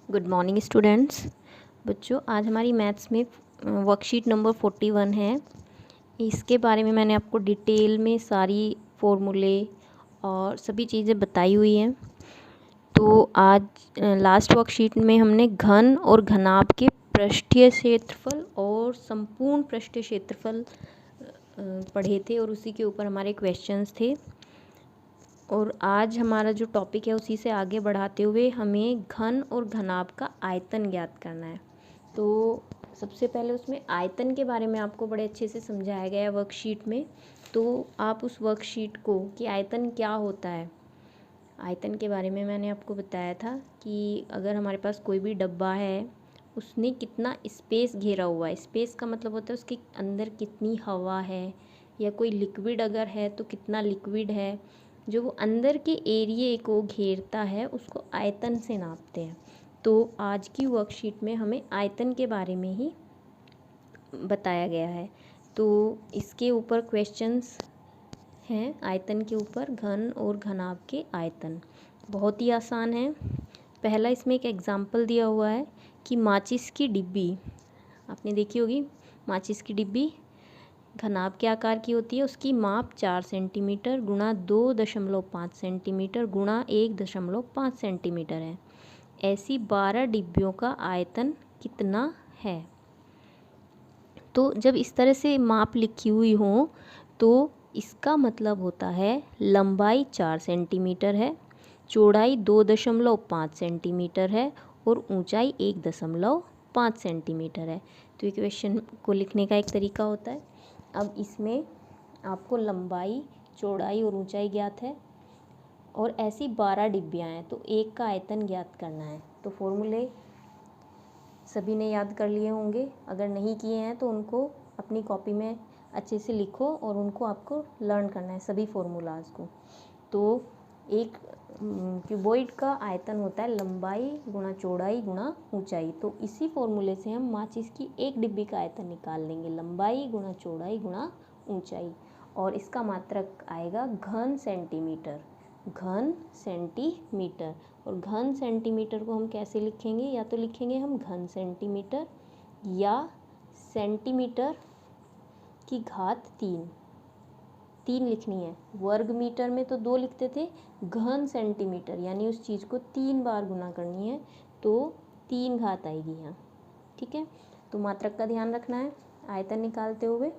Good morning students. बच्चों, आज हमारी मैथ्स में वर्कशीट नंबर 41 है। इसके बारे में मैंने आपको डिटेल में सारी फॉर्मूले और सभी चीज़ें बताई हुई हैं। तो आज लास्ट वर्कशीट में हमने घन और घनाभ के पृष्ठीय क्षेत्रफल और संपूर्ण पृष्ठीय क्षेत्रफल पढ़े थे और उसी के ऊपर हमारे क्वेश्चंस थे। और आज हमारा जो टॉपिक है उसी से आगे बढ़ाते हुए हमें घन और घनाभ का आयतन ज्ञात करना है। तो सबसे पहले उसमें आयतन के बारे में आपको बड़े अच्छे से समझाया गया है वर्कशीट में। तो आप उस वर्कशीट को कि आयतन क्या होता है, आयतन के बारे में मैंने आपको बताया था कि अगर हमारे पास कोई भी डब्बा है, उसने कितना स्पेस घेरा हुआ है। स्पेस का मतलब होता है उसके अंदर कितनी हवा है, या कोई लिक्विड अगर है तो कितना लिक्विड है। जो वो अंदर के एरिए को घेरता है उसको आयतन से नापते हैं। तो आज की वर्कशीट में हमें आयतन के बारे में ही बताया गया है। तो इसके ऊपर क्वेश्चंस हैं आयतन के ऊपर, घन और घनाभ के आयतन। बहुत ही आसान है। पहला इसमें एक एग्जाम्पल दिया हुआ है कि माचिस की डिब्बी, आपने देखी होगी माचिस की डिब्बी घनाभ के आकार की होती है। उसकी माप 4 सेंटीमीटर गुणा 2.5 सेंटीमीटर गुणा 1.5 सेंटीमीटर है। ऐसी 12 डिब्बियों का आयतन कितना है। तो जब इस तरह से माप लिखी हुई हो तो इसका मतलब होता है लंबाई 4 सेंटीमीटर है, चौड़ाई 2.5 सेंटीमीटर है और ऊंचाई 1.5 सेंटीमीटर है। तो इक्वेशन को लिखने का एक तरीका होता है। अब इसमें आपको लंबाई, चौड़ाई और ऊंचाई ज्ञात है और ऐसी 12 डिब्बियाँ हैं, तो एक का आयतन ज्ञात करना है। तो फॉर्मूले सभी ने याद कर लिए होंगे। अगर नहीं किए हैं तो उनको अपनी कॉपी में अच्छे से लिखो और उनको आपको लर्न करना है सभी फॉर्मूलाज को। तो एक क्यूबॉइड का आयतन होता है लंबाई गुणा चौड़ाई गुणा ऊंचाई। तो इसी फॉर्मूले से हम माचिस की एक डिब्बी का आयतन निकाल लेंगे, लंबाई गुणा चौड़ाई गुणा ऊंचाई। और इसका मात्रक आएगा घन सेंटीमीटर, घन सेंटीमीटर। और घन सेंटीमीटर को हम कैसे लिखेंगे, या तो लिखेंगे हम घन सेंटीमीटर या सेंटीमीटर की घात 3 लिखनी है। वर्ग मीटर में तो 2 लिखते थे, घन सेंटीमीटर यानी उस चीज़ को 3 बार गुना करनी है तो 3 घात आएगी यहाँ। ठीक है, तो मात्रक का ध्यान रखना है आयतन निकालते हुए।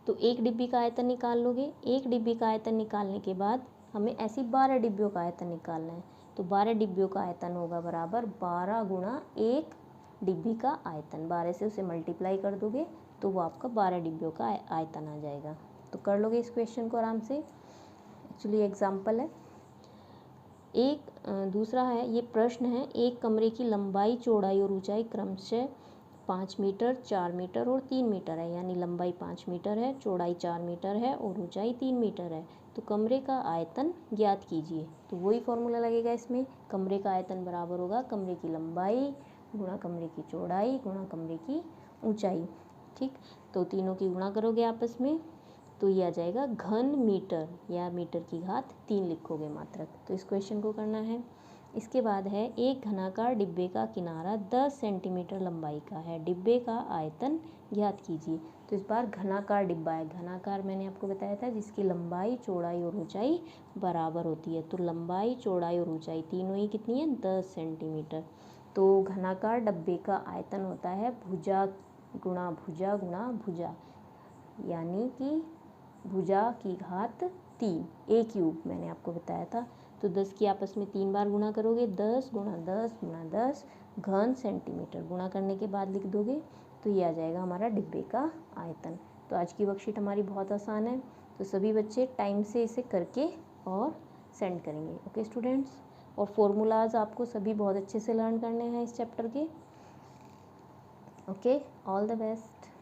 तो एक डिब्बी का आयतन निकाल लोगे। एक डिब्बी का आयतन निकालने के बाद हमें ऐसी 12 डिब्बियों का आयतन निकालना है। तो 12 डिब्बियों का आयतन होगा बराबर 12 गुणा 1 डिब्बी का आयतन। 12 से उसे मल्टीप्लाई कर दोगे तो वो आपका 12 डिब्बियों का आयतन आ जाएगा। तो कर लोगे इस क्वेश्चन को आराम से। एक्चुअली एग्जाम्पल है। एक दूसरा है, ये प्रश्न है, एक कमरे की लंबाई, चौड़ाई और ऊंचाई क्रमशः 5 मीटर, 4 मीटर और 3 मीटर है। यानी लंबाई 5 मीटर है, चौड़ाई 4 मीटर है और ऊंचाई 3 मीटर है। तो कमरे का आयतन ज्ञात कीजिए। तो वही फॉर्मूला लगेगा इसमें। कमरे का आयतन बराबर होगा कमरे की लंबाई गुणा कमरे की चौड़ाई गुणा कमरे की ऊंचाई। ठीक, तो तीनों की गुणा करोगे आपस में तो ये आ जाएगा घन मीटर, या मीटर की घात 3 लिखोगे मात्रक। तो इस क्वेश्चन को करना है। इसके बाद है, एक घनाकार डिब्बे का किनारा 10 सेंटीमीटर लंबाई का है, डिब्बे का आयतन ज्ञात कीजिए। तो इस बार घनाकार डिब्बा है। घनाकार मैंने आपको बताया था जिसकी लंबाई, चौड़ाई और ऊंचाई बराबर होती है। तो लंबाई, चौड़ाई और ऊंचाई तीनों ही कितनी है, 10 सेंटीमीटर। तो घनाकार डिब्बे का आयतन होता है भुजा गुणा भुजा गुणा भुजा, यानी कि भुजा की घात 3, ए क्यूब मैंने आपको बताया था। तो 10 की आपस में 3 बार गुणा करोगे, 10 गुणा 10 गुणा 10 घन सेंटीमीटर। गुणा करने के बाद लिख दोगे तो ये आ जाएगा हमारा डिब्बे का आयतन। तो आज की वर्कशीट हमारी बहुत आसान है। तो सभी बच्चे टाइम से इसे करके और सेंड करेंगे। ओके स्टूडेंट्स, और फॉर्मूलाज आपको सभी बहुत अच्छे से लर्न करने हैं इस चैप्टर के। Okay, all the best.